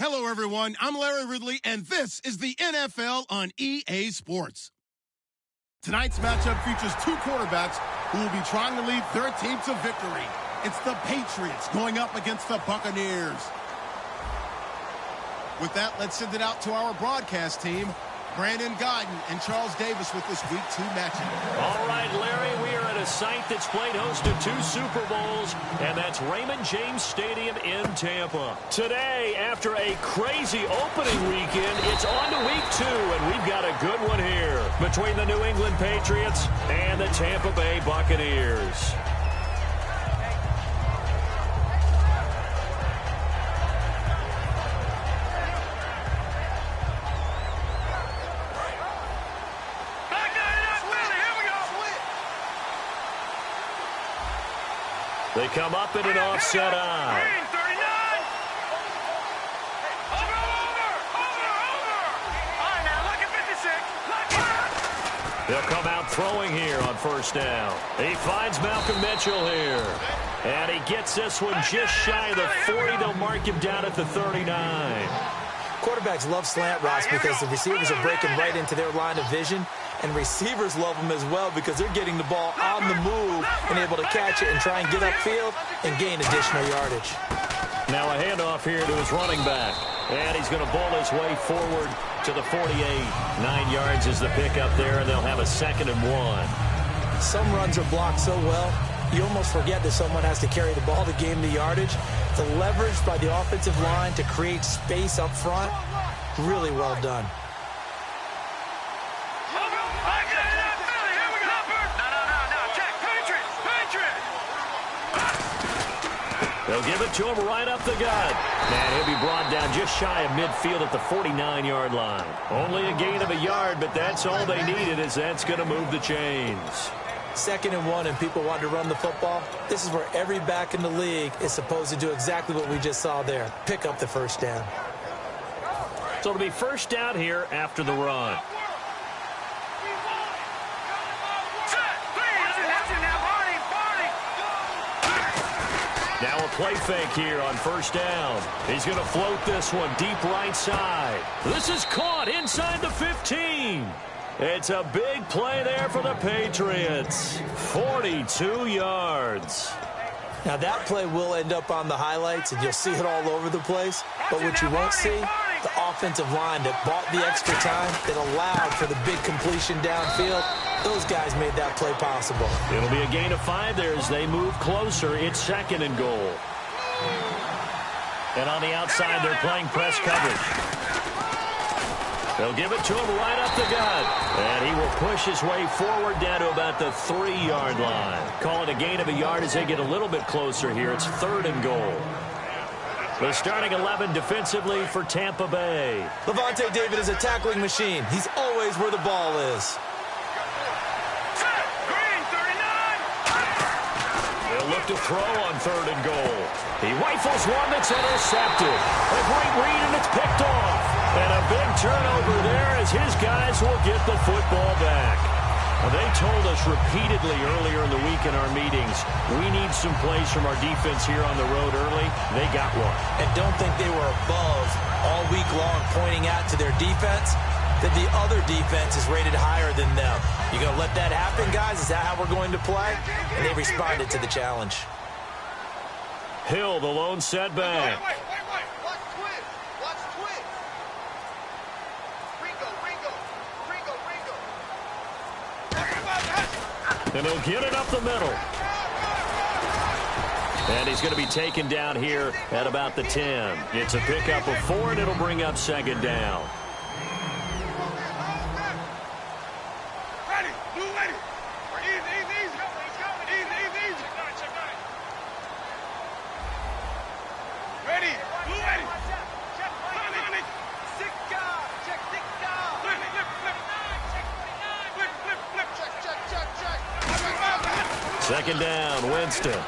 Hello, everyone. I'm Larry Ridley, and this is the NFL on EA Sports. Tonight's matchup features two quarterbacks who will be trying to lead their team to victory. It's the Patriots going up against the Buccaneers. With that, let's send it out to our broadcast team, Brandon Godden and Charles Davis with this Week 2 matchup. All right, Larry, we are at a site that's played host to 2 Super Bowls, and that's Raymond James Stadium in Tampa. Today, after a crazy opening weekend, it's on to Week 2, and we've got a good one here between the New England Patriots and the Tampa Bay Buccaneers. They come up in an offset eye. They'll come out throwing here on first down. He finds Malcolm Mitchell here. And he gets this one just shy of the 40. They'll mark him down at the 39. Quarterbacks love slant routes because the receivers are breaking right into their line of vision. And receivers love them as well because they're getting the ball on the move and able to catch it and try and get upfield and gain additional yardage. Now a handoff here to his running back. And he's going to bowl his way forward to the 48. 9 yards is the pickup there, and they'll have a 2nd and 1. Some runs are blocked so well, you almost forget that someone has to carry the ball to gain the yardage. The leverage by the offensive line to create space up front, really well done. They'll give it to him right up the gut. And he'll be brought down just shy of midfield at the 49-yard line. Only a gain of a yard, but that's all they needed, as that's going to move the chains. 2nd and 1, and people want to run the football. This is where every back in the league is supposed to do exactly what we just saw there. Pick up the first down. So it'll be first down here after the run. Now a play fake here on first down. He's going to float this one deep right side. This is caught inside the 15. It's a big play there for the Patriots. 42 yards. Now that play will end up on the highlights, and you'll see it all over the place. But what you won't see, the offensive line that bought the extra time, that allowed for the big completion downfield. Those guys made that play possible. It'll be a gain of 5 there as they move closer. It's 2nd and goal. And on the outside, they're playing press coverage. They'll give it to him right up the gut. And he will push his way forward down to about the 3-yard line. Call it a gain of a yard as they get a little bit closer here. It's 3rd and goal. The starting 11 defensively for Tampa Bay. Levante David is a tackling machine. He's always where the ball is. They'll look to throw on 3rd and goal. He rifles one that's intercepted. A great read, and it's picked off. And a big turnover there as his guys will get the football back. Now, they told us repeatedly earlier in the week in our meetings, we need some plays from our defense here on the road early. They got one. And don't think they were above all week long pointing out to their defense that the other defense is rated higher than them. You going to let that happen, guys? Is that how we're going to play? And they responded to the challenge. Hill, the lone setback. Wait. Watch twist. Watch twist. Ringo. And he'll get it up the middle. And he's going to be taken down here at about the 10. It's a pickup of 4, and it'll bring up 2nd down. Second down, Winston.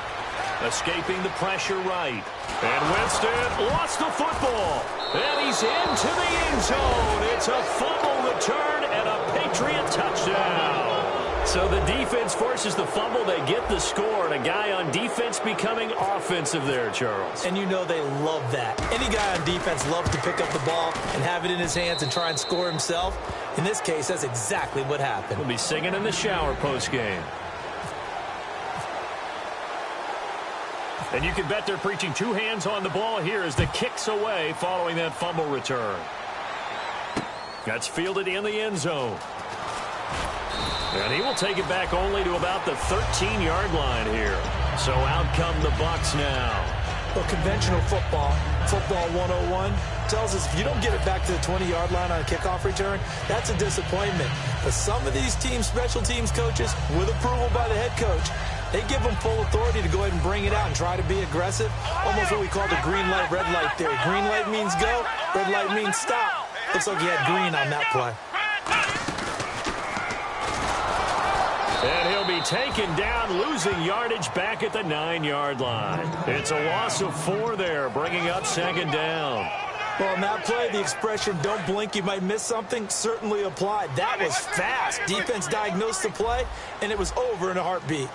Escaping the pressure right. And Winston lost the football. And he's into the end zone. It's a fumble return and a Patriot touchdown. So the defense forces the fumble. They get the score, and a guy on defense becoming offensive there, Charles. And you know they love that. Any guy on defense loves to pick up the ball and have it in his hands and try and score himself. In this case, that's exactly what happened. He'll be singing in the shower post-game. And you can bet they're preaching two hands on the ball here as the kick's away following that fumble return. That's fielded in the end zone. And he will take it back only to about the 13-yard line here. So out come the Bucs now. Well, conventional football 101, tells us if you don't get it back to the 20-yard line on a kickoff return, that's a disappointment. But some of these teams, special teams coaches, with approval by the head coach, they give them full authority to go ahead and bring it out and try to be aggressive. Almost what we call the green light, red light theory. Green light means go, red light means stop. Looks like he had green on that play. And he'll be taken down, losing yardage back at the 9-yard line. It's a loss of 4 there, bringing up second down. Well, on that play, the expression, don't blink, you might miss something, certainly applied. That was fast. Defense diagnosed the play, and it was over in a heartbeat.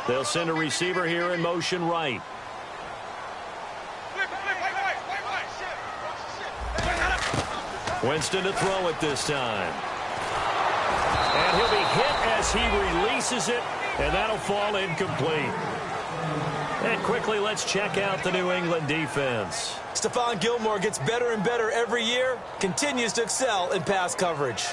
They'll send a receiver here in motion right. Winston to throw it this time. And he'll be hit as he releases it, and that'll fall incomplete. And quickly, let's check out the New England defense. Stephon Gilmore gets better and better every year, continues to excel in pass coverage.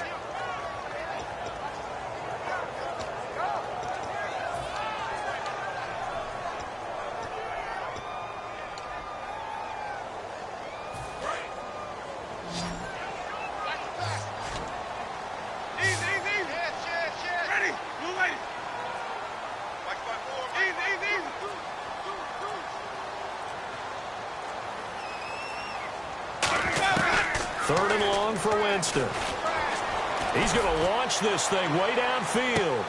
Third and long for Winston. He's going to launch this thing way downfield.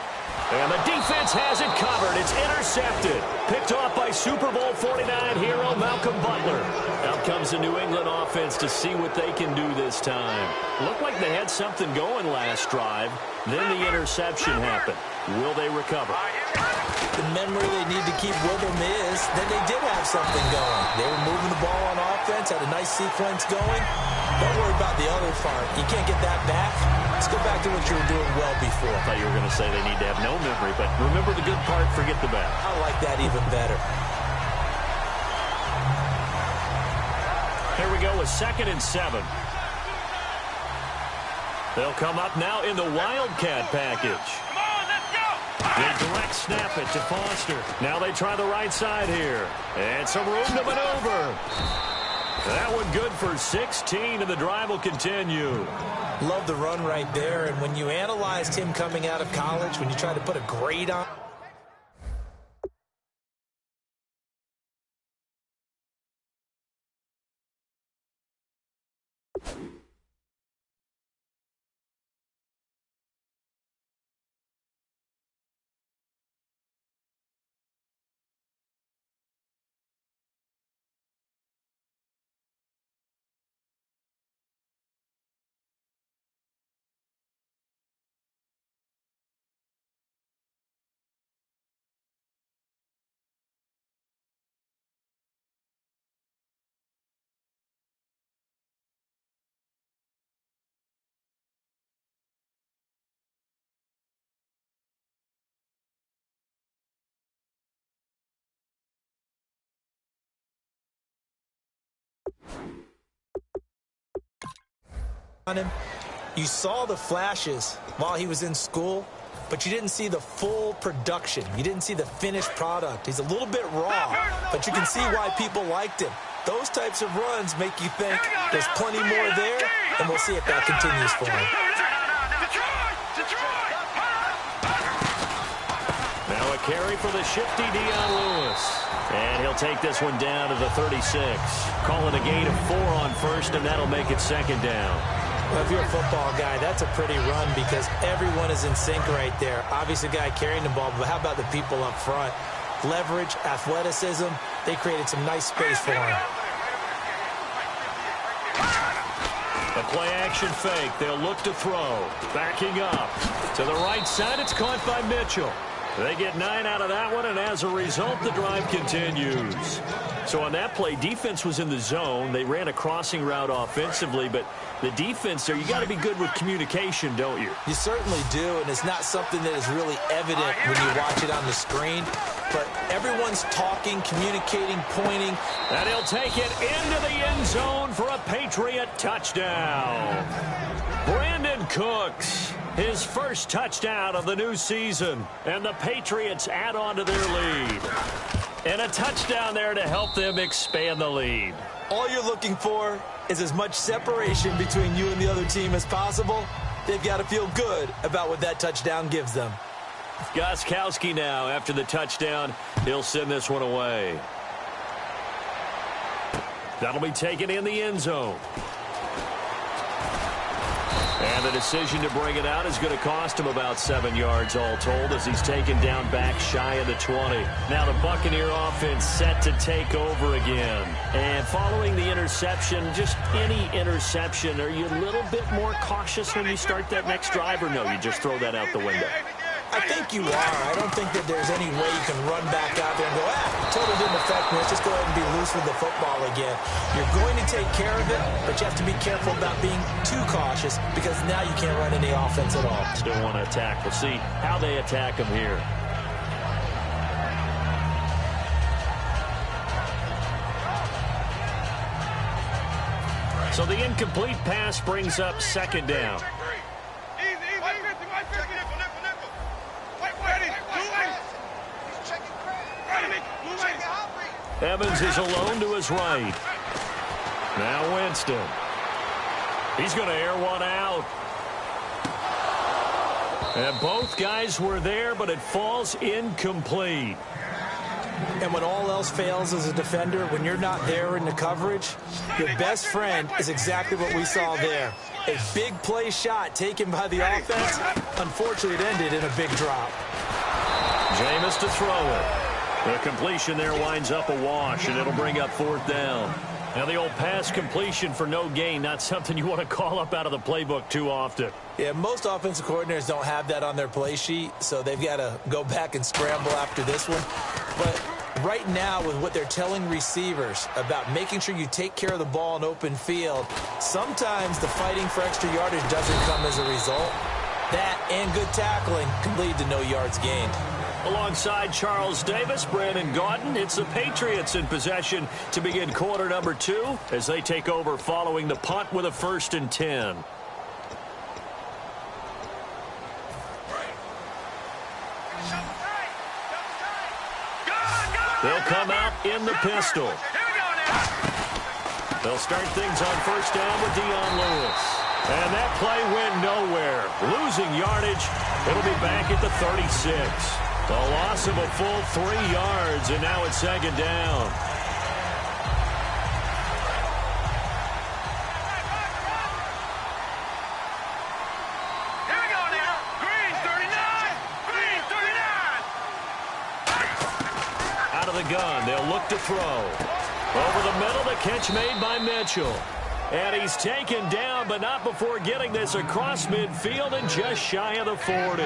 And the defense has it covered. It's intercepted. Picked off by Super Bowl 49 hero Malcolm Butler. Out comes the New England offense to see what they can do this time. Looked like they had something going last drive. Then the interception happened. Will they recover? The memory they need to keep with them is that they did have something going. They were moving the ball on offense, had a nice sequence going. Don't worry about the other part. You can't get that back. Let's go back to what you were doing well before. I thought you were going to say they need to have no memory, but remember the good part, forget the bad. I like that even better. Here we go with 2nd and 7. They'll come up now in the Wildcat package. They direct snap it to Foster. Now they try the right side here. And some room to maneuver. That one good for 16, and the drive will continue. Love the run right there. And when you analyzed him coming out of college, when you try to put a grade on, him. You saw the flashes while he was in school, but you didn't see the full production. You didn't see the finished product. He's a little bit raw, but you can see why people liked him. Those types of runs make you think there's plenty more there, and we'll see if that continues for him. Now a carry for the shifty Dion Lewis. And he'll take this one down to the 36. Call it a gain of 4 on first, and that'll make it 2nd down. Well, if you're a football guy, that's a pretty run because everyone is in sync right there. Obviously, the guy carrying the ball, but how about the people up front? Leverage, athleticism, they created some nice space for him. A play-action fake. They'll look to throw. Backing up. To the right side, it's caught by Mitchell. They get 9 out of that one, and as a result, the drive continues. So on that play, defense was in the zone. They ran a crossing route offensively, but the defense there, you got to be good with communication, don't you? You certainly do, and it's not something that is really evident when you watch it on the screen. But everyone's talking, communicating, pointing. And he'll take it into the end zone for a Patriot touchdown. Brandon Cooks, his first touchdown of the new season. And the Patriots add on to their lead. And a touchdown there to help them expand the lead. All you're looking for is as much separation between you and the other team as possible. They've got to feel good about what that touchdown gives them. Gostkowski now, after the touchdown, he'll send this one away. That'll be taken in the end zone. And the decision to bring it out is going to cost him about 7 yards all told as he's taken down back shy of the 20. Now the Buccaneer offense set to take over again. And following the interception, just any interception, are you a little bit more cautious when you start that next drive, or no, you just throw that out the window? I think you are. I don't think that there's any way you can run back out there and go, total didn't affect me. Let's just go ahead and be loose with the football again. You're going to take care of it, but you have to be careful about being too cautious because now you can't run any offense at all. Still want to attack. We'll see how they attack him here. So the incomplete pass brings up second down. Evans is alone to his right. Now Winston. He's going to air one out. And both guys were there, but it falls incomplete. And when all else fails as a defender, when you're not there in the coverage, your best friend is exactly what we saw there. A big play shot taken by the offense. Unfortunately, it ended in a big drop. Jameis to throw it. The completion there winds up a wash, and it'll bring up fourth down. Now the old pass completion for no gain, not something you want to call up out of the playbook too often. Yeah, most offensive coordinators don't have that on their play sheet, so they've got to go back and scramble after this one. But right now, with what they're telling receivers about making sure you take care of the ball in open field, sometimes the fighting for extra yardage doesn't come as a result. That and good tackling can lead to no yards gained. Alongside Charles Davis, Brandon Gaudin, it's the Patriots in possession to begin quarter number 2 as they take over following the punt with a 1st and 10. They'll come out in the pistol. They'll start things on 1st down with Dion Lewis. And that play went nowhere. Losing yardage. It'll be back at the 36. A loss of a full 3 yards, and now it's 2nd down. Here we go now. Green 39. Green 39. Out of the gun, they'll look to throw. Over the middle, the catch made by Mitchell. And he's taken down, but not before getting this across midfield and just shy of the 40.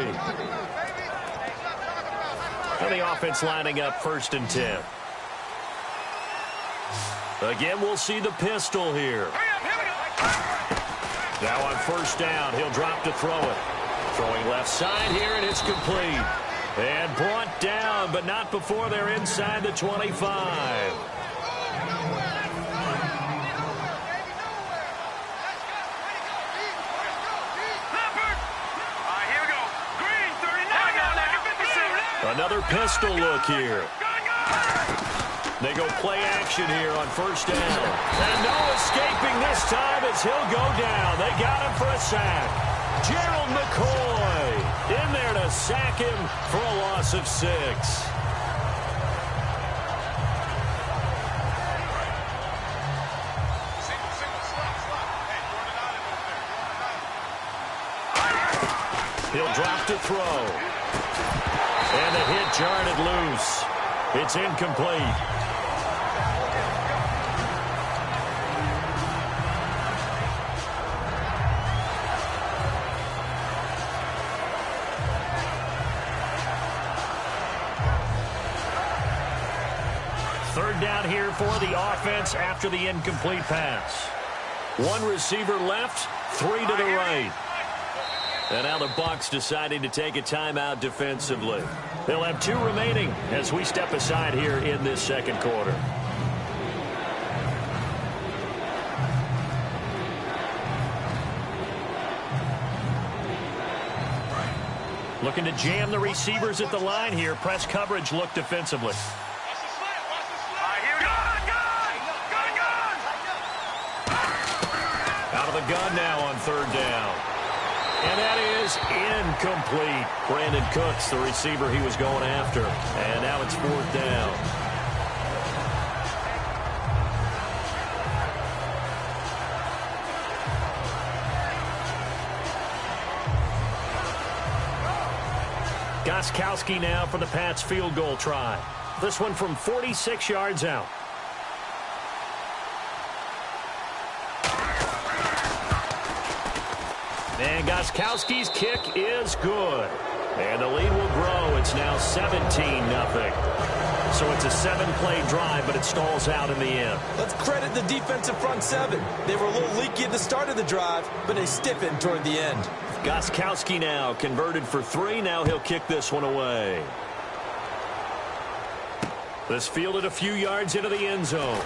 And the offense lining up 1st and 10. Again, we'll see the pistol here. Now on 1st down, he'll drop to throw it. Throwing left side here, and it's complete. And brought down, but not before they're inside the 25. Another pistol look here. They go play action here on 1st down. And no escaping this time as he'll go down. They got him for a sack. Gerald McCoy in there to sack him for a loss of 6. He'll drop to throw. And the hit jarred it loose. It's incomplete. Third down here for the offense after the incomplete pass. One receiver left, three to the right. And now the Bucs deciding to take a timeout defensively. They'll have two remaining as we step aside here in this second quarter. Looking to jam the receivers at the line here. Press coverage look defensively. Out of the gun now on third down. And that is incomplete. Brandon Cooks, the receiver he was going after. And now it's fourth down. Gostkowski now for the Pats field goal try. This one from 46 yards out. And Gostkowski's kick is good. And the lead will grow. It's now 17-0. So it's a 7-play drive, but it stalls out in the end. Let's credit the defensive front seven. They were a little leaky at the start of the drive, but they stiffened toward the end. Gostkowski now converted for 3. Now he'll kick this one away. This fielded a few yards into the end zone.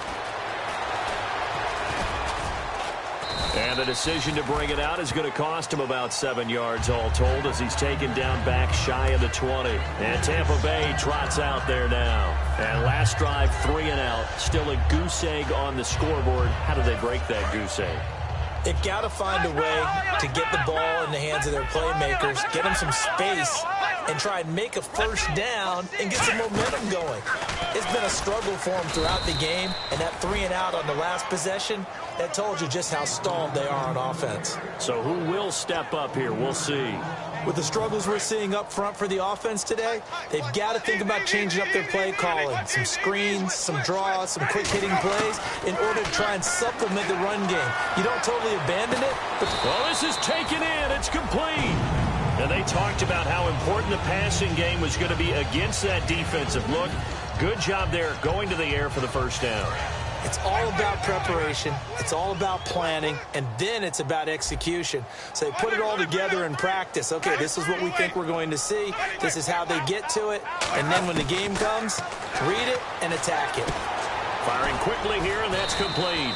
And the decision to bring it out is going to cost him about 7 yards all told as he's taken down back shy of the 20. And Tampa Bay trots out there now. And last drive, 3 and out. Still a goose egg on the scoreboard. How do they break that goose egg? They've got to find a way to get the ball in the hands of their playmakers, get them some space, and try and make a first down and get some momentum going. It's been a struggle for them throughout the game, and that 3 and out on the last possession, that told you just how stalled they are on offense. So who will step up here? We'll see. With the struggles we're seeing up front for the offense today, they've got to think about changing up their play calling. Some screens, some draws, some quick-hitting plays in order to try and supplement the run game. You don't totally abandon it, but... Well, this is taken in. It's complete. And they talked about how important the passing game was going to be against that defensive look. Good job there going to the air for the first down. It's all about preparation. It's all about planning, and then it's about execution. So they put it all together in practice. Okay, this is what we think we're going to see. This is how they get to it. And then when the game comes, read it and attack it. Firing quickly here, and that's complete.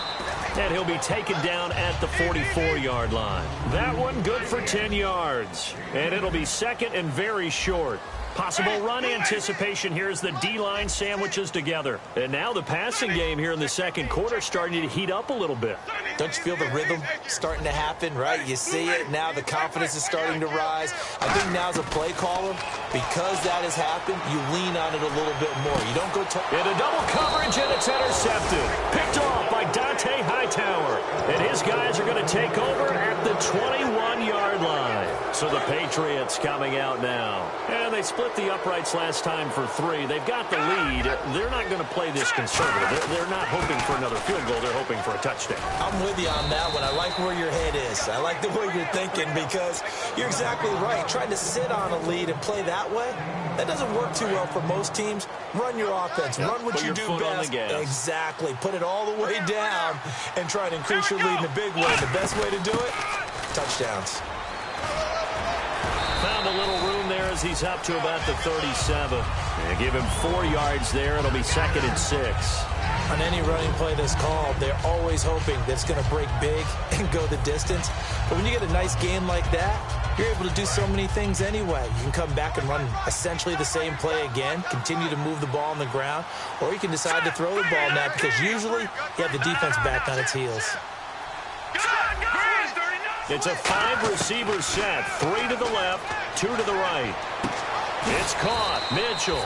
And he'll be taken down at the 44-yard line. That one good for 10 yards. And it'll be second and very short. Possible run anticipation here as the D-line sandwiches together. And now the passing game here in the second quarter starting to heat up a little bit. Don't you feel the rhythm starting to happen, right? You see it. Now the confidence is starting to rise. I think now as a play caller, because that has happened, you lean on it a little bit more. You don't go... Into double coverage, and it's intercepted. Picked off by Dante Hightower. And his guys are going to take over at the 21-yard line. So the Patriots coming out now. And they split the uprights last time for 3. They've got the lead. They're not going to play this conservative. They're not hoping for another field goal. They're hoping for a touchdown. I'm with you on that one. I like where your head is. I like the way you're thinking because you're exactly right. Trying to sit on a lead and play that way, that doesn't work too well for most teams. Run your offense. Run what you do best. Exactly. Put it all the way down and try to increase your lead in a big way. The best way to do it, touchdowns. Found a little room there as he's up to about the 37. And give him 4 yards there. It'll be second and 6. On any running play that's called, they're always hoping that it's going to break big and go the distance. But when you get a nice game like that, you're able to do so many things anyway. You can come back and run essentially the same play again, continue to move the ball on the ground, or you can decide to throw the ball now because usually you have the defense back on its heels. It's a 5-receiver set. 3 to the left, 2 to the right. It's caught. Mitchell.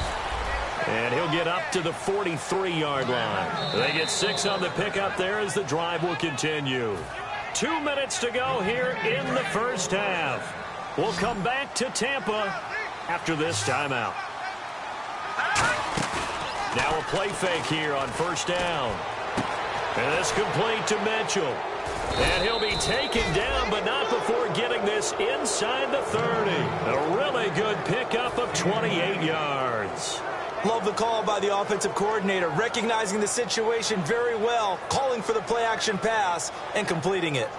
And he'll get up to the 43-yard line. They get 6 on the pickup there as the drive will continue. 2 minutes to go here in the first half. We'll come back to Tampa after this timeout. Now a play fake here on first down. And it's complete to Mitchell. And he'll be taken down, but not before getting this inside the 30. A really good pickup of 28 yards. Love the call by the offensive coordinator, recognizing the situation very well, calling for the play-action pass, and completing it.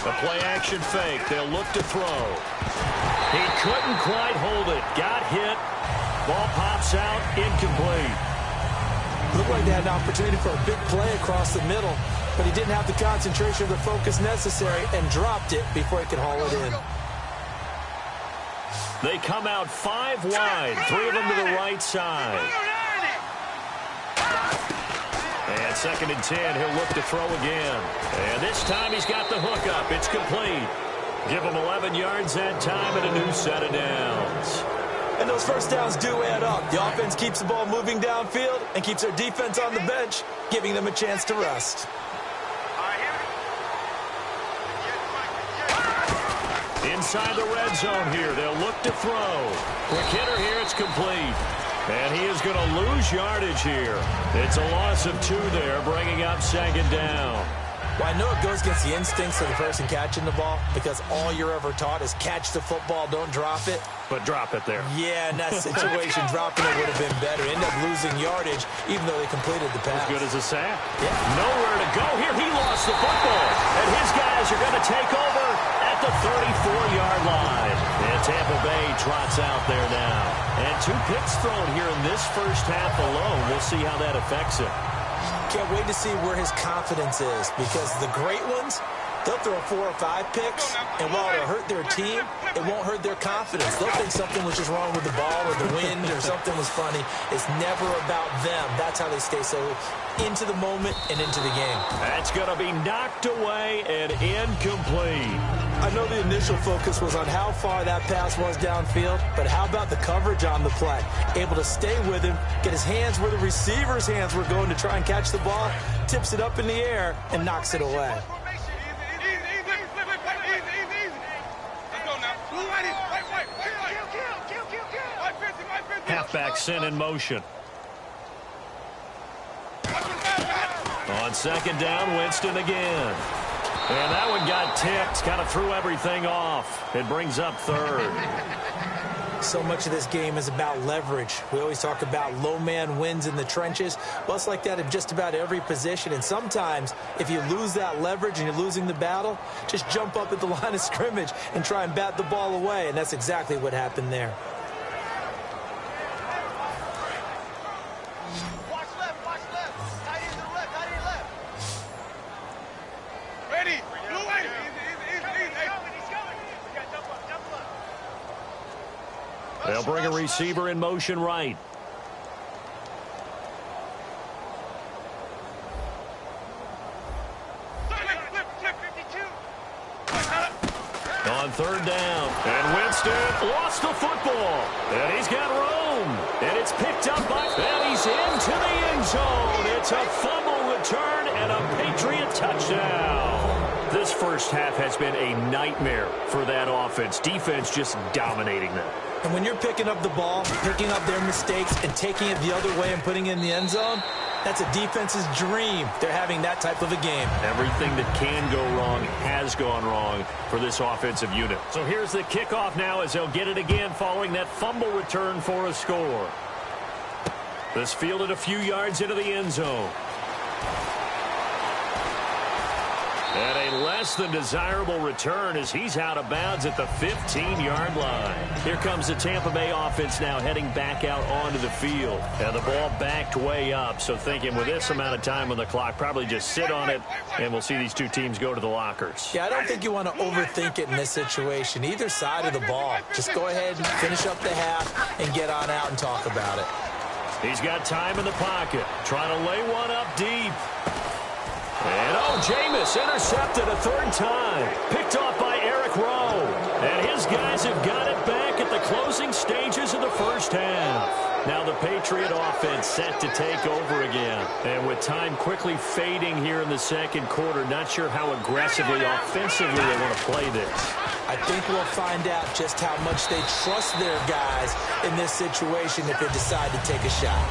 The play-action fake. They'll look to throw. He couldn't quite hold it. Got hit. Ball pops out. Incomplete. Looked like they had an opportunity for a big play across the middle, but he didn't have the concentration or the focus necessary and dropped it before he could haul it in. They come out 5 wide. 3 of them to the right side. And 2nd and 10. He'll look to throw again. And this time he's got the hook up. It's complete. Give him 11 yards that time and a new set of downs. And those first downs do add up. The offense keeps the ball moving downfield and keeps their defense on the bench, giving them a chance to rest. Inside the red zone here. They'll look to throw. Quick hitter here. It's complete. And he is going to lose yardage here. It's a loss of 2 there, bringing up 2nd down. Well, I know it goes against the instincts of the person catching the ball because all you're ever taught is catch the football, don't drop it. But drop it there. Yeah, in that situation, dropping it would have been better. End up losing yardage, even though they completed the pass. As good as a sack. Yeah. Nowhere to go here. He lost the football. And his guys are going to take over at the 34-yard line. And Tampa Bay trots out there now. And 2 picks thrown here in this first half alone. We'll see how that affects him. Can't wait to see where his confidence is because the great ones, they'll throw 4 or 5 picks, and while it'll hurt their team, it won't hurt their confidence. They'll think something was just wrong with the ball or the wind or something was funny. It's never about them. That's how they stay so into the moment and into the game. That's going to be knocked away and incomplete. I know the initial focus was on how far that pass was downfield, but how about the coverage on the play? Able to stay with him, get his hands where the receiver's hands were going to try and catch the ball, tips it up in the air, and knocks it away. Halfback sent in motion. On 2nd down, Winston again. And that one got tipped. Kind of threw everything off. It brings up 3rd. So much of this game is about leverage. We always talk about low man wins in the trenches. Well, it's like that in just about every position. And sometimes, if you lose that leverage and you're losing the battle, just jump up at the line of scrimmage and try and bat the ball away. And that's exactly what happened there. They'll bring a receiver in motion right. On 3rd down. And Winston lost the football. And he's got room. And it's picked up by... And he's into the end zone. It's a fumble return and a Patriot touchdown. This first half has been a nightmare for that offense. Defense just dominating them. And when you're picking up the ball, picking up their mistakes, and taking it the other way and putting it in the end zone, that's a defense's dream. They're having that type of a game. Everything that can go wrong has gone wrong for this offensive unit. So here's the kickoff now as they'll get it again following that fumble return for a score. This fielded a few yards into the end zone. And a less than desirable return as he's out of bounds at the 15-yard line. Here comes the Tampa Bay offense now heading back out onto the field. And the ball backed way up, so thinking with this amount of time on the clock, probably just sit on it, and we'll see these 2 teams go to the lockers. Yeah, I don't think you want to overthink it in this situation. Either side of the ball. Just go ahead and finish up the half and get on out and talk about it. He's got time in the pocket, trying to lay one up deep. And Jameis intercepted a 3rd time. Picked off by yr2. And his guys have got it back at the closing stages of the first half. Now the Patriot offense set to take over again. And with time quickly fading here in the 2nd quarter, not sure how aggressively, offensively they want to play this. I think we'll find out just how much they trust their guys in this situation if they decide to take a shot.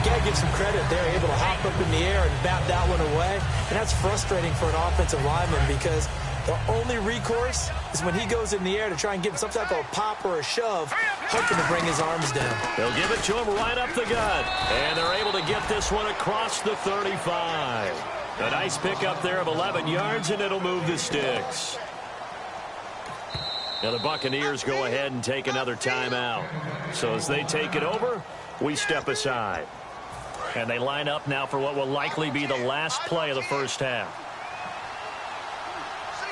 got to give some credit. They're able to hop up in the air and bat that one away. And that's frustrating for an offensive lineman because the only recourse is when he goes in the air to try and give him some type of a pop or a shove, hoping to bring his arms down. They'll give it to him right up the gut. And they're able to get this one across the 35. A nice pickup there of 11 yards, and it'll move the sticks. Now the Buccaneers go ahead and take another timeout. So as they take it over, we step aside. And they line up now for what will likely be the last play of the first half.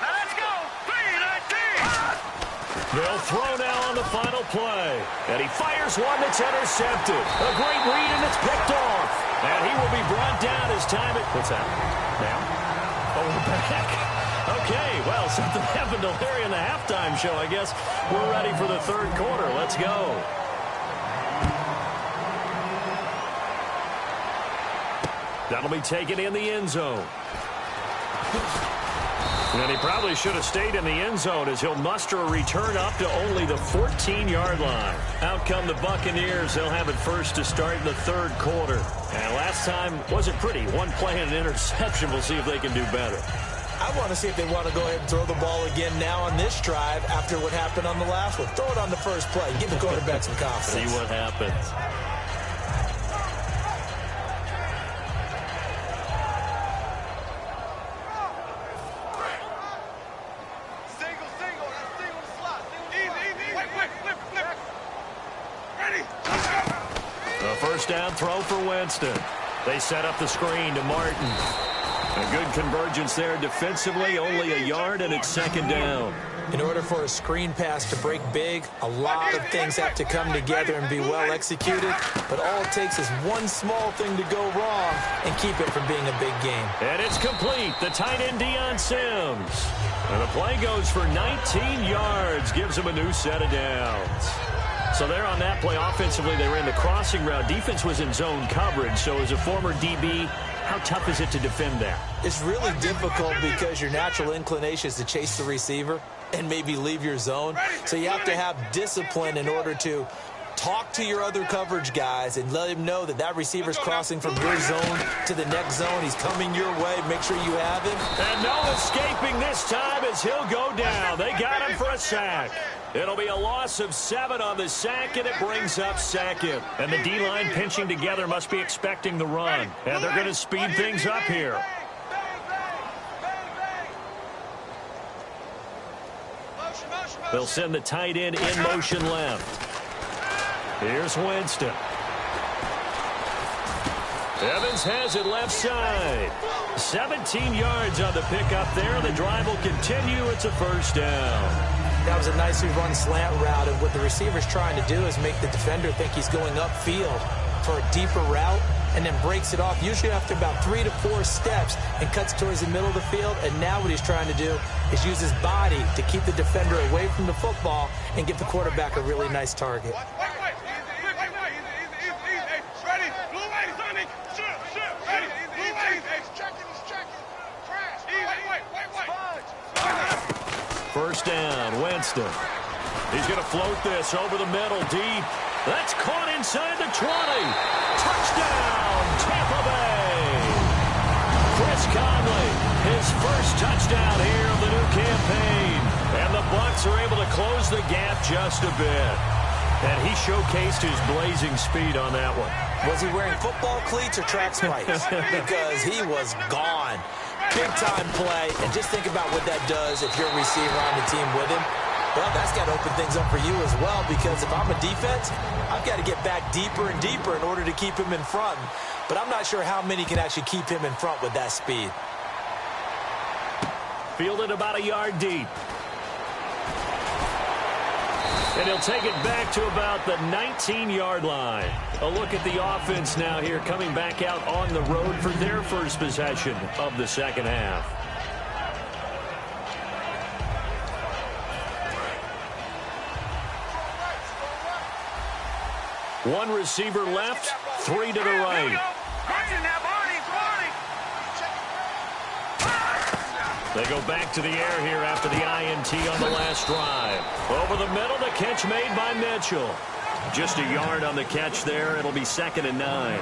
Now let's go. 3-19. They'll throw now on the final play. And he fires one that's intercepted. A great read, and it's picked off. And he will be brought down as time. What's that? Now? Oh, we're back. Okay, well, something happened to Larry in the halftime show. I guess we're ready for the third quarter. Let's go. That'll be taken in the end zone. And he probably should have stayed in the end zone as he'll muster a return up to only the 14-yard line. Out come the Buccaneers. They'll have it first to start in the third quarter. And last time wasn't pretty. One play and an interception. We'll see if they can do better. I want to see if they want to go ahead and throw the ball again now on this drive after what happened on the last one. Throw it on the first play. Give the quarterback some confidence. See what happens. First down throw for Winston. They set up the screen to Martin. A good convergence there defensively, only a yard, and it's second down. In order for a screen pass to break big, a lot of things have to come together and be well executed, but all it takes is one small thing to go wrong and keep it from being a big game. And it's complete. The tight end, Deion Sims. And the play goes for 19 yards, gives him a new set of downs. So there on that play, offensively, they ran the crossing route. Defense was in zone coverage, so as a former DB, how tough is it to defend that? It's really difficult because your natural inclination is to chase the receiver and maybe leave your zone. So you have to have discipline in order to talk to your other coverage guys and let him know that that receiver's crossing from your zone to the next zone. He's coming your way. Make sure you have him. And no escaping this time as he'll go down. They got him for a sack. It'll be a loss of 7 on the sack, and it brings up second. And the D-line pinching together must be expecting the run. And they're going to speed things up here. They'll send the tight end in motion left. Here's Winston. Evans has it left side. 17 yards on the pickup there. The drive will continue. It's a first down. That was a nicely run slant route, and what the receiver's trying to do is make the defender think he's going upfield for a deeper route and then breaks it off, usually after about 3 to 4 steps, and cuts towards the middle of the field. And now what he's trying to do is use his body to keep the defender away from the football and give the quarterback a really nice target. First down, Winston. He's going to float this over the middle deep. That's caught inside the 20. Touchdown, Tampa Bay. Chris Conley, his first touchdown here of the new campaign. And the Bucs are able to close the gap just a bit. And he showcased his blazing speed on that one. Was he wearing football cleats or track spikes? Because he was gone. Big-time play, and just think about what that does if you're a receiver on the team with him. Well, that's got to open things up for you as well, because if I'm a defense, I've got to get back deeper and deeper in order to keep him in front. But I'm not sure how many can actually keep him in front with that speed. Fielded about a yard deep. And he'll take it back to about the 19-yard line. A look at the offense now here, coming back out on the road for their first possession of the second half. One receiver left, 3 to the right. They go back to the air here after the INT on the last drive. Over the middle, the catch made by Mitchell. Just a yard on the catch there. It'll be 2nd and 9.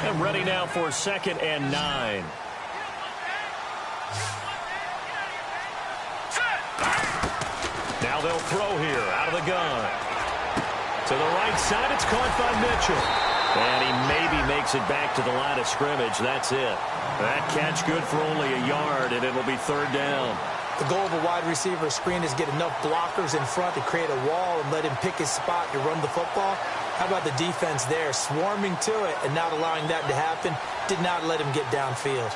And ready now for 2nd and 9. Now they'll throw here out of the gun. To the right side, it's caught by Mitchell. And he maybe makes it back to the line of scrimmage. That's it. That catch good for only a yard, and it'll be 3rd down. The goal of a wide receiver screen is get enough blockers in front to create a wall and let him pick his spot to run the football. How about the defense there, swarming to it and not allowing that to happen? Did not let him get downfield.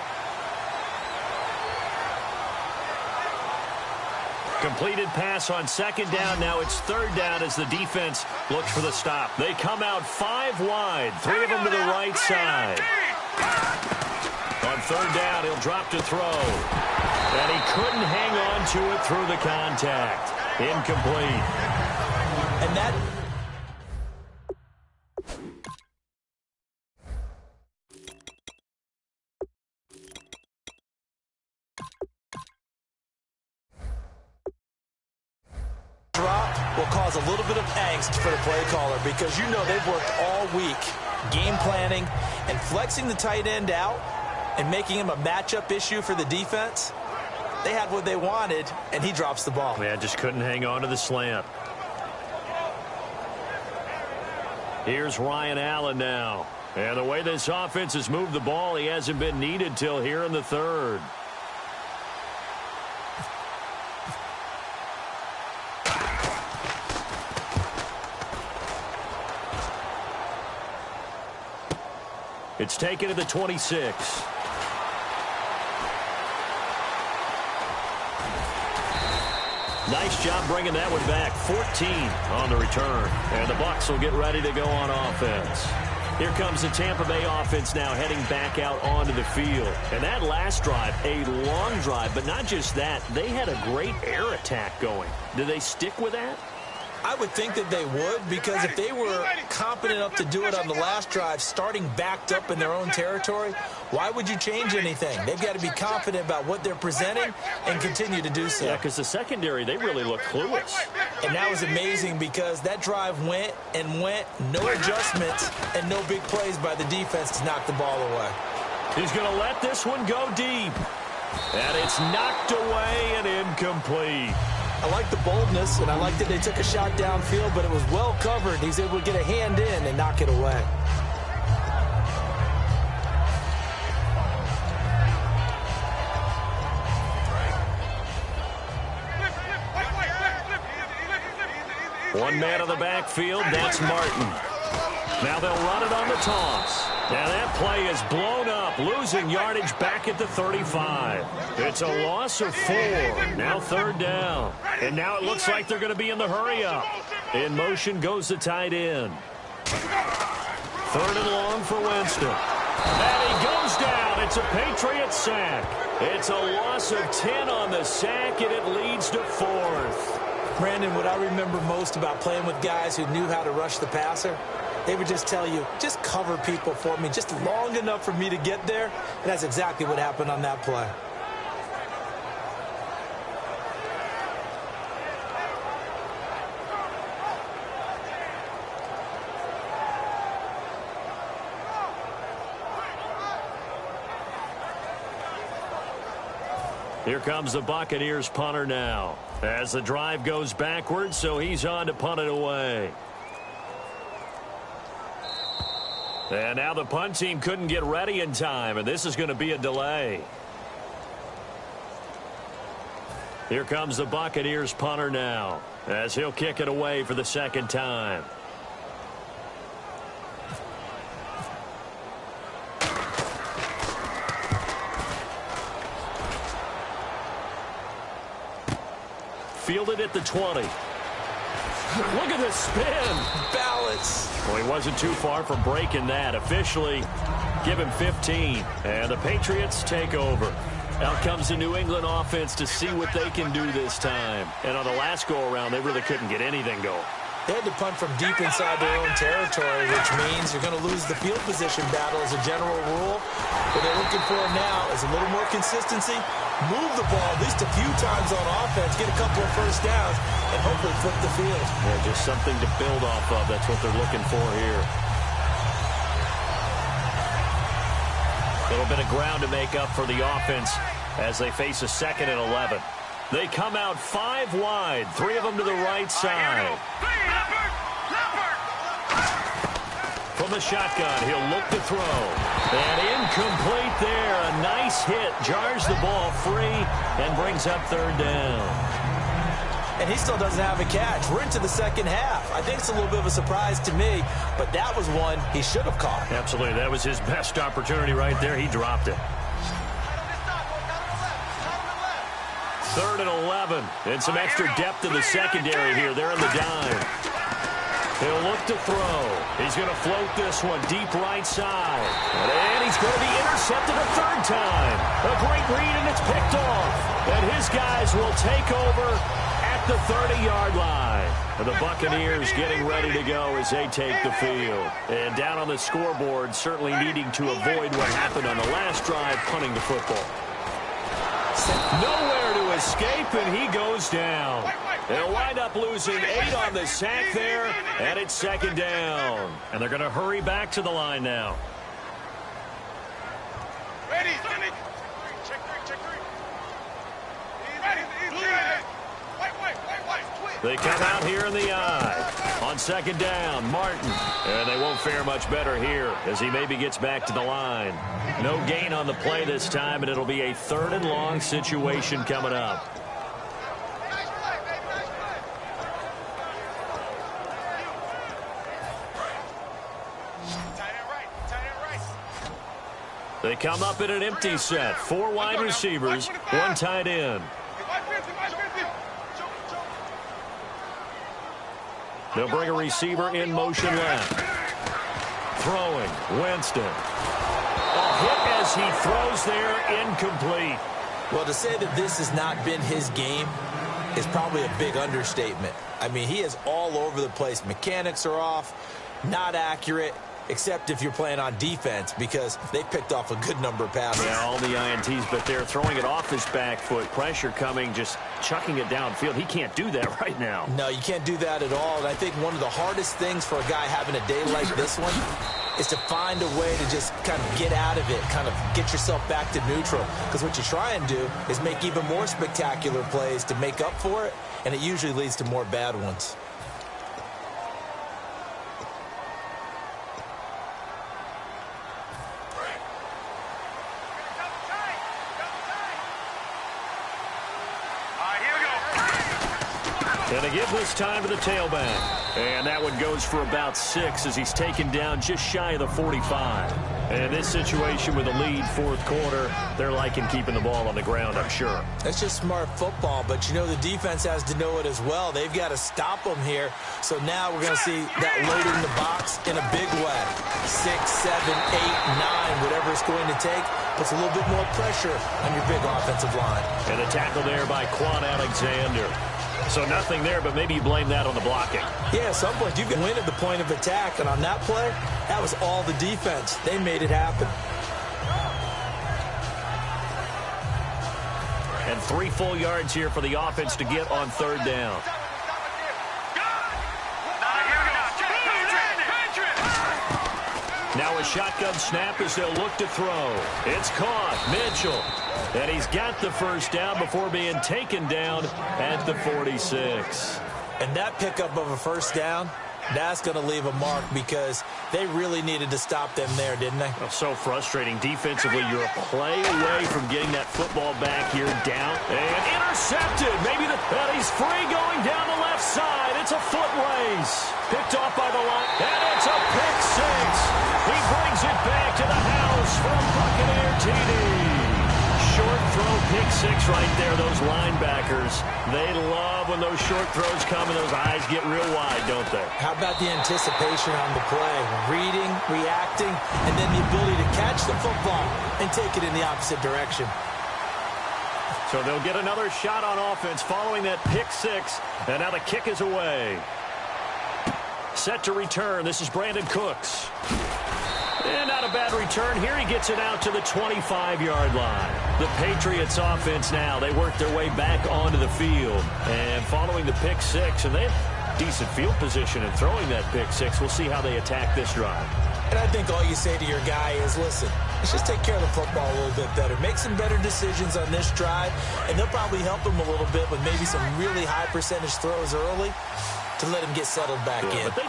Completed pass on 2nd down. Now it's 3rd down as the defense looks for the stop. They come out 5 wide, 3 of them to the right side. On 3rd down, he'll drop to throw. And he couldn't hang on to it through the contact. Incomplete. And that drop will cause a little bit of angst for the play caller because you know they've worked all week game planning and flexing the tight end out and making him a matchup issue for the defense. They had what they wanted, and he drops the ball. Yeah, just couldn't hang on to the slant. Here's Ryan Allen now. And the way this offense has moved the ball, he hasn't been needed till here in the 3rd. It's taken to the 26. Nice job bringing that one back. 14 on the return. And the Bucs will get ready to go on offense. Here comes the Tampa Bay offense now heading back out onto the field. And that last drive, a long drive, but not just that. They had a great air attack going. Do they stick with that? I would think that they would, because if they were competent enough to do it on the last drive, starting backed up in their own territory, why would you change anything? They've got to be confident about what they're presenting and continue to do so. Yeah, because the secondary, they really look clueless. And that was amazing because that drive went and went, no adjustments and no big plays by the defense to knock the ball away. He's going to let this one go deep. And it's knocked away and incomplete. I like the boldness, and I like that they took a shot downfield, but it was well covered. He's able to get a hand in and knock it away. One man on the backfield, that's Martin. Now they'll run it on the toss. Now that play is blown up, losing yardage back at the 35. It's a loss of 4. Now 3rd down. And now it looks like they're going to be in the hurry-up. In motion goes the tight end. 3rd and long for Winston. And he goes down. It's a Patriot sack. It's a loss of 10 on the sack, and it leads to 4th. Brandon, what I remember most about playing with guys who knew how to rush the passer, they would just tell you, just cover people for me, just long enough for me to get there. And that's exactly what happened on that play. Here comes the Buccaneers punter now. As the drive goes backwards, so he's on to punt it away. And now the punt team couldn't get ready in time, and this is going to be a delay. Here comes the Buccaneers punter now, as he'll kick it away for the 2nd time. Fielded at the 20. Look at this spin. Balance. Well, he wasn't too far from breaking that. Officially, give him 15. And the Patriots take over. Out comes the New England offense to see what they can do this time. And on the last go-around, they really couldn't get anything going. They had to punt from deep inside their own territory, which means you're going to lose the field position battle as a general rule. What they're looking for now is a little more consistency, move the ball at least a few times on offense, get a couple of first downs, and hopefully flip the field. Yeah, just something to build off of. That's what they're looking for here. A little bit of ground to make up for the offense as they face a 2nd and 11. They come out 5 wide, 3 of them to the right side. From the shotgun, he'll look to throw. And incomplete there. A nice hit. Jars the ball free and brings up 3rd down. And he still doesn't have a catch. We're into the second half. I think it's a little bit of a surprise to me, but that was one he should have caught. Absolutely. That was his best opportunity right there. He dropped it. 3rd and 11. And some extra depth in the secondary here. They're in the dime. He'll look to throw. He's going to float this one deep right side. And he's going to be intercepted a 3rd time. A great read, and it's picked off. And his guys will take over at the 30-yard line. And the Buccaneers getting ready to go as they take the field. And down on the scoreboard, certainly needing to avoid what happened on the last drive, punting the football. Nowhere to escape, and he goes down. They'll wind up losing 8 on the sack there, and it's 2nd down. And they're going to hurry back to the line now. Ready, check 3. Ready, They come out here in the eye. On 2nd down, Martin. And they won't fare much better here as he maybe gets back to the line. No gain on the play this time, and it'll be a 3rd and long situation coming up. They come up in an empty set. 4 wide receivers, 1 tight end. They'll bring a receiver in motion left. Throwing, Winston. A hit as he throws there, incomplete. Well, to say that this has not been his game is probably a big understatement. I mean, he is all over the place. Mechanics are off, not accurate, except if you're playing on defense, because they picked off a good number of passes. Yeah, all the INTs, but they're throwing it off his back foot. Pressure coming, just chucking it downfield. He can't do that right now. No, you can't do that at all. And I think one of the hardest things for a guy having a day like this one is to find a way to just kind of get out of it, kind of get yourself back to neutral. Because what you try and do is make even more spectacular plays to make up for it, and it usually leads to more bad ones. And they give this time to the tailback. And that one goes for about 6 as he's taken down just shy of the 45. And in this situation with a lead 4th quarter, they're liking keeping the ball on the ground, I'm sure. That's just smart football, but you know the defense has to know it as well. They've got to stop them here. So now we're going to see that loading the box in a big way. 6, 7, 8, 9, whatever it's going to take, puts a little bit more pressure on your big offensive line. And a tackle there by Quan Alexander. So nothing there, but maybe you blame that on the blocking. Yeah, at some point you can win at the point of attack, and on that play, that was all the defense. They made it happen. And 3 full yards here for the offense to get on 3rd down. Now a shotgun snap as they'll look to throw. It's caught. Mitchell. And he's got the first down before being taken down at the 46. And that pickup of a first down, that's going to leave a mark because they really needed to stop them there, didn't they? Oh, so frustrating. Defensively, you're a play away from getting that football back here down. And intercepted. Maybe and he's free going down the left side. It's a foot race. Picked off by the line. And it's a pick 6. He brings it back to the house from Buccaneer TD. Short throw, pick 6 right there. Those linebackers, they love when those short throws come and those eyes get real wide, don't they? How about the anticipation on the play? Reading, reacting, and then the ability to catch the football and take it in the opposite direction. So they'll get another shot on offense following that pick 6, and now the kick is away. set to return. This is Brandon Cooks. And not a bad return here. He gets it out to the 25-yard line. The Patriots offense now, they work their way back onto the field. And following the pick six, and they have decent field position in throwing that pick six. We'll see how they attack this drive. And I think all you say to your guy is, listen, let's just take care of the football a little bit better. Make some better decisions on this drive, and they'll probably help him a little bit with maybe some really high percentage throws early to let him get settled back in. But they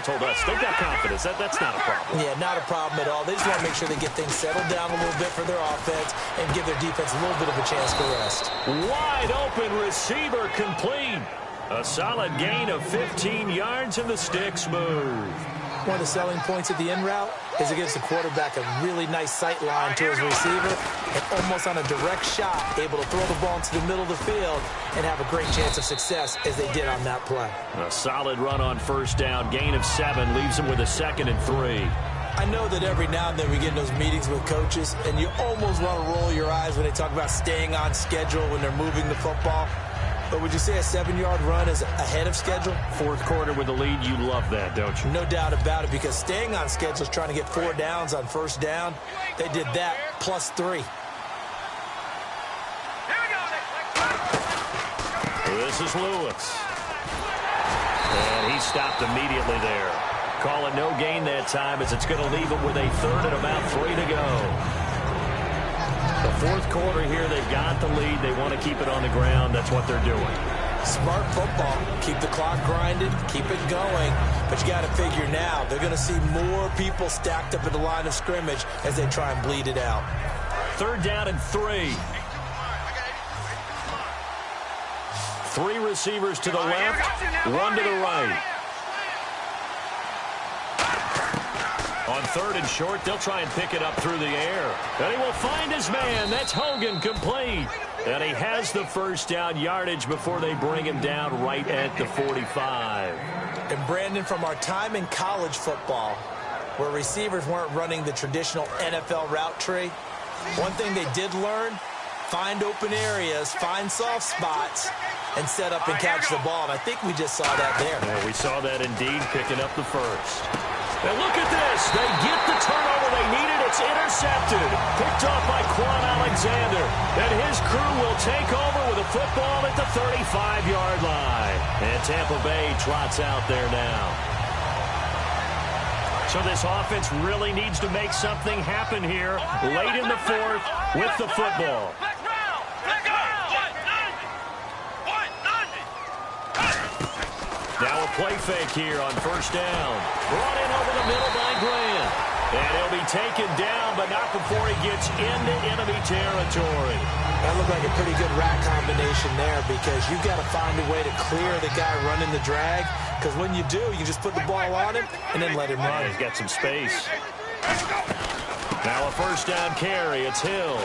told us they've got confidence. That's not a problem. Yeah, not a problem at all. They just want to make sure they get things settled down a little bit for their offense and give their defense a little bit of a chance to rest. Wide open receiver complete. A solid gain of 15 yards and the sticks move. One of the selling points of the in route is it gives the quarterback a really nice sight line to his receiver and almost on a direct shot able to throw the ball into the middle of the field and have a great chance of success as they did on that play. A solid run on first down. Gain of 7 leaves them with a 2nd and 3. I know that every now and then we get in those meetings with coaches and you almost want to roll your eyes when they talk about staying on schedule when they're moving the football. But would you say a 7-yard run is ahead of schedule? Fourth quarter with the lead, you love that, don't you? No doubt about it, because staying on schedule is trying to get 4 downs on first down. They did that plus 3. This is Lewis. And he stopped immediately there. Calling no gain that time as it's going to leave him with a 3rd and about 3 to go. The fourth quarter here, they've got the lead. They want to keep it on the ground. That's what they're doing. Smart football. Keep the clock grinded. Keep it going. But you got to figure now, they're going to see more people stacked up at the line of scrimmage as they try and bleed it out. 3rd down and 3. 3 receivers to the left, 1 to the right. On 3rd and short, they'll try and pick it up through the air. And he will find his man. That's Hogan, complete. And he has the first down yardage before they bring him down right at the 45. And Brandon, from our time in college football, where receivers weren't running the traditional NFL route tree, one thing they did learn, find open areas, find soft spots, and set up and catch the ball. And I think we just saw that there. Yeah, we saw that indeed, picking up the first. And look at this. They get the turnover they needed. It's intercepted. Picked off by Quan Alexander. And his crew will take over with a football at the 35-yard line. And Tampa Bay trots out there now. So this offense really needs to make something happen here late in the fourth with the football. Now a play fake here on first down. Brought in over the middle by Grant. And he'll be taken down, but not before he gets into enemy territory. That looked like a pretty good rack combination there, because you've got to find a way to clear the guy running the drag. Because when you do, you just put the ball on him and then let him run. He's got some space. Now a first down carry. It's Hill.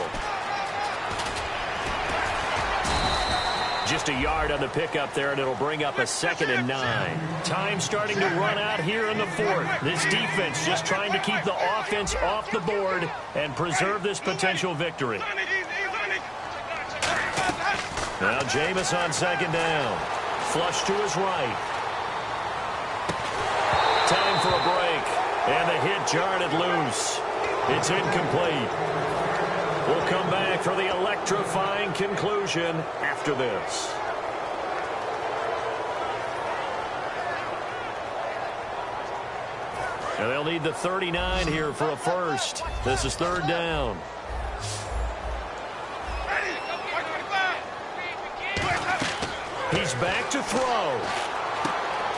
Just a yard on the pickup there, and it'll bring up a 2nd and 9. Time starting to run out here in the fourth. This defense just trying to keep the offense off the board and preserve this potential victory. Now Jameis on 2nd down. Flush to his right. Time for a break. And the hit jarred it loose. It's incomplete. We'll come back for the electrifying conclusion after this. And they'll need the 39 here for a first. This is 3rd down. He's back to throw.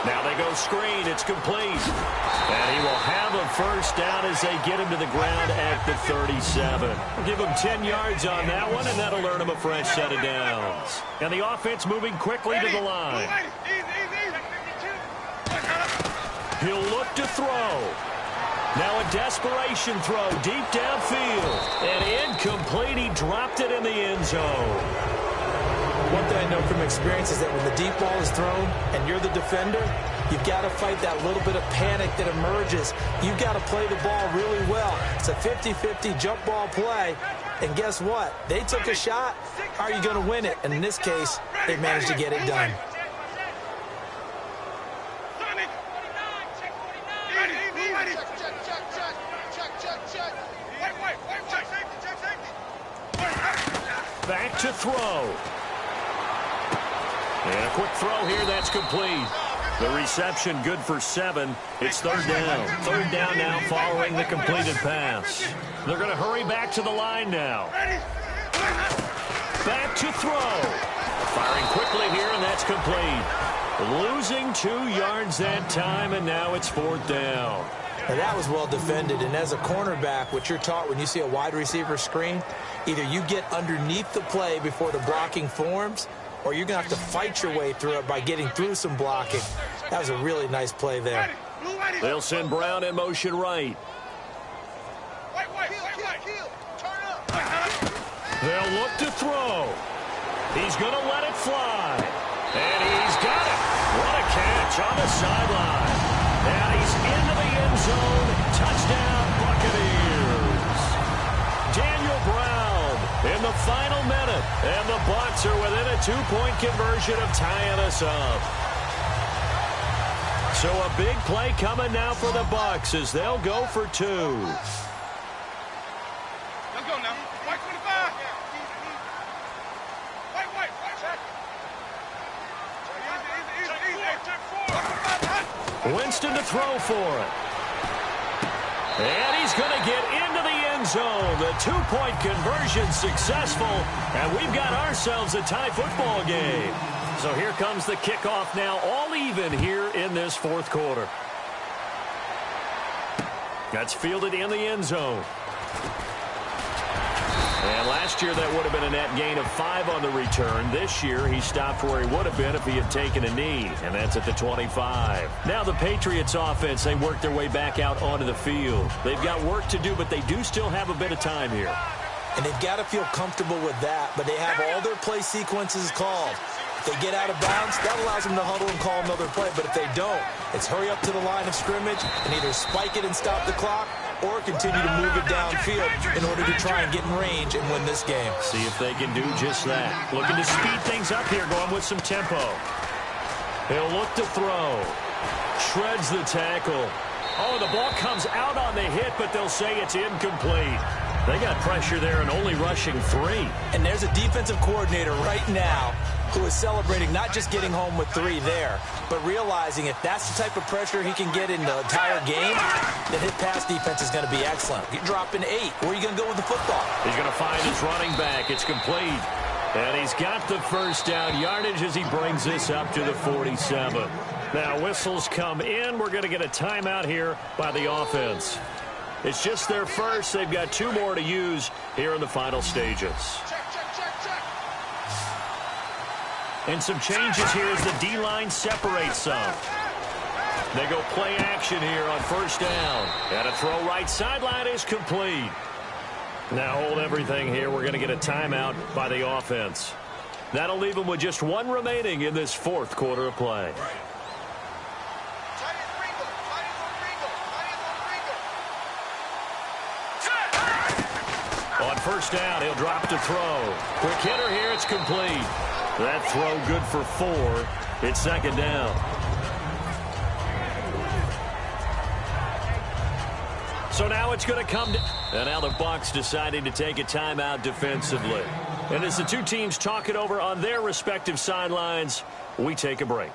Now they go screen. It's complete. And he will have a first down as they get him to the ground at the 37. We'll give him 10 yards on that one, and that'll earn him a fresh set of downs. And the offense moving quickly to the line. He'll look to throw. Now a desperation throw deep downfield. And incomplete. He dropped it in the end zone. One thing I know from experience is that when the deep ball is thrown and you're the defender, you've got to fight that little bit of panic that emerges. You've got to play the ball really well. It's a 50-50 jump ball play. And guess what? They took a shot. How are you going to win it? And in this case, they managed to get it done. to throw. And a quick throw here, that's complete. The reception good for 7. It's third down. Third down now following the completed pass. They're going to hurry back to the line now. Back to throw. Firing quickly here, and that's complete. Losing 2 yards that time, and now it's fourth down. Now that was well defended, and as a cornerback, what you're taught when you see a wide receiver screen, either you get underneath the play before the blocking forms, or you're going to have to fight your way through it by getting through some blocking. That was a really nice play there. They'll send Brown in motion right. They'll look to throw. He's going to let it fly. And he's got it. What a catch on the sideline. And he's into the end zone. Touchdown, Buccaneers. Daniel Brown in the final minute. And the Bucs are within a 2-point conversion of tying us up. So a big play coming now for the Bucs as they'll go for 2. Let's go now. White 25. White. Easy. Winston to throw for it. And he's going to get into the end zone. The 2-point conversion successful. And we've got ourselves a tie football game. So here comes the kickoff now, all even here in this fourth quarter. That's fielded in the end zone. And last year that would have been a net gain of 5 on the return. This year he stopped where he would have been if he had taken a knee, and that's at the 25. Now the Patriots offense, they work their way back out onto the field. They've got work to do, but they do still have a bit of time here. And they've got to feel comfortable with that, but they have all their play sequences called. If they get out of bounds, that allows them to huddle and call another play. But if they don't, it's hurry up to the line of scrimmage and either spike it and stop the clock or continue to move it downfield in order to try and get in range and win this game. See if they can do just that. Looking to speed things up here, going with some tempo. He'll look to throw. Shreds the tackle. Oh, the ball comes out on the hit, but they'll say it's incomplete. They got pressure there and only rushing 3. And there's a defensive coordinator right now who is celebrating not just getting home with 3 there, but realizing if that's the type of pressure he can get in the entire game, then his pass defense is going to be excellent. You're dropping 8. Where are you going to go with the football? He's going to find his running back. It's complete. And he's got the first down yardage as he brings this up to the 47. Now whistles come in. We're going to get a timeout here by the offense. It's just their first. They've got 2 more to use here in the final stages. And some changes here as the D-line separates some. They go play action here on first down. And a throw right sideline is complete. Now hold everything here. We're going to get a timeout by the offense. That'll leave them with just 1 remaining in this fourth quarter of play. On first down, he'll drop to throw. Quick hitter here, it's complete. That throw good for 4. It's second down. So now it's going to come to... And now the Bucs deciding to take a timeout defensively. And as the 2 teams talk it over on their respective sidelines, we take a break.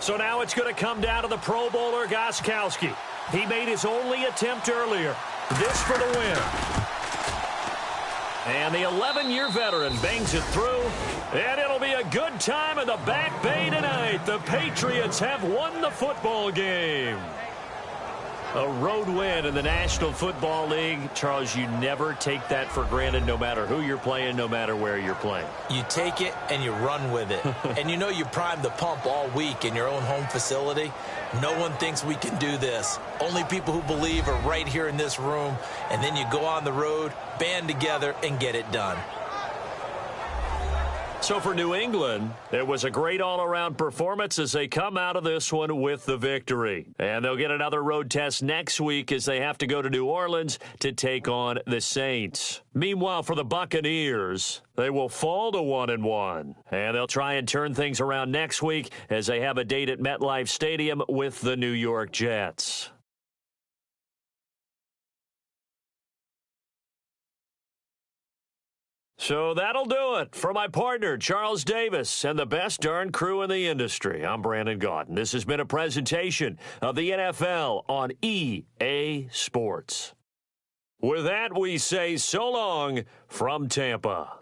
So now it's going to come down to the Pro Bowler, Gostkowski. He made his only attempt earlier. This for the win. And the 11-year veteran bangs it through. And it'll be a good time in the Back Bay tonight. The Patriots have won the football game. A road win in the National Football League. Charles, you never take that for granted no matter who you're playing, no matter where you're playing. You take it and you run with it. And you know you primed the pump all week in your own home facility. No one thinks we can do this. Only people who believe are right here in this room. And then you go on the road, band together, and get it done. So for New England, it was a great all-around performance as they come out of this one with the victory. And they'll get another road test next week as they have to go to New Orleans to take on the Saints. Meanwhile, for the Buccaneers, they will fall to 1-1. And they'll try and turn things around next week as they have a date at MetLife Stadium with the New York Jets. So that'll do it. For my partner, Charles Davis, and the best darn crew in the industry, I'm Brandon Gaudin. This has been a presentation of the NFL on EA Sports. With that, we say so long from Tampa.